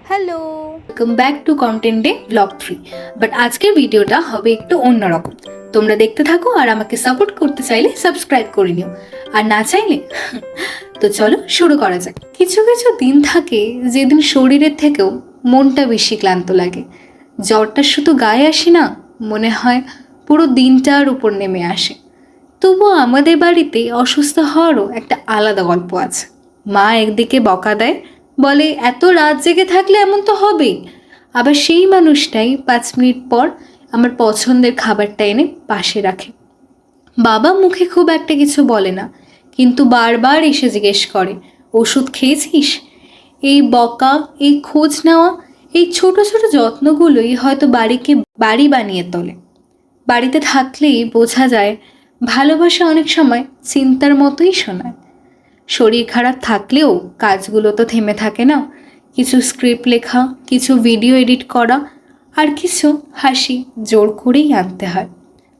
Hello, welcome back to content day blog 3। But আজকের ভিডিওটা হবে একটু অন্যরকম। তোমরা দেখতে থাকো আর আমাকে সাপোর্ট করতে চাইলে সাবস্ক্রাইব করে নিও, আর না চাইলে তো চলো শুরু করা যাক। কিছু কিছু দিন থাকে যেদিন শরীরের থেকেও মনটা বেশি ক্লান্ত লাগে। জ্বরটা শুধু গায়ে আসে না, মনে হয় পুরো দিনটার উপর নেমে আসে। তবুও আমাদের বাড়িতে অসুস্থ হওয়ারও একটা আলাদা গল্প আছে। মা একদিকে বকা দেয়, বলে এত রাত জেগে থাকলে এমন তো হবেই। আবার সেই মানুষটাই 5 মিনিট পর আমার পছন্দের খাবারটা এনে পাশে রাখে। বাবা মুখে খুব একটা কিছু বলে না, কিন্তু বারবার এসে জিজ্ঞেস করে, ওষুধ খেয়েছিস? এই বকা, এই খোঁজ নেওয়া, এই ছোট ছোট যত্নগুলোই হয়তো বাড়িকে বাড়ি বানিয়ে তোলে। বাড়িতে থাকলেই বোঝা যায় ভালোবাসা অনেক সময় চিন্তার মতোই শোনায়। শরীর খারাপ থাকলেও কাজগুলো তো থেমে থাকে না। কিছু স্ক্রিপ্ট লেখা, কিছু ভিডিও এডিট করা, আর কিছু হাসি জোর করেই আনতে হয়।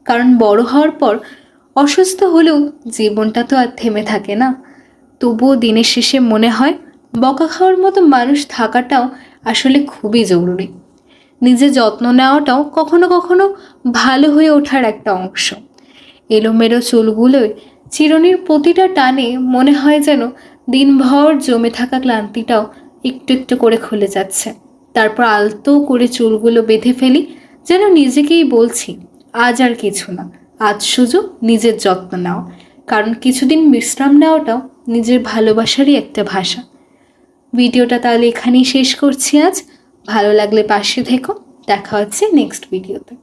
কারণ বড় হওয়ার পর অসুস্থ হলেও জীবনটা তো আর থেমে থাকে না। তবুও দিনের শেষে মনে হয় বকা খাওয়ার মতো মানুষ থাকাটাও আসলে খুবই জরুরি। নিজের যত্ন নেওয়াটাও কখনো কখনো ভালো হয়ে ওঠার একটা অংশ। এলোমেলো চুলগুলোয় চিরুনির প্রতিটা টানে মনে হয় যেন দিনভর জমে থাকা ক্লান্তিটাও একটু একটু করে খুলে যাচ্ছে। তারপর আলতো করে চুলগুলো বেঁধে ফেলি, যেন নিজেকেই বলছি আজ আর কিছু না, আজ শুধু নিজের যত্ন নাও। কারণ কিছুদিন বিশ্রাম নেওয়াটাও নিজের ভালোবাসারই একটা ভাষা। ভিডিওটা তাহলে এখানেই শেষ করছি আজ। ভালো লাগলে পাশে থেকো। দেখা হচ্ছে নেক্সট ভিডিওতে।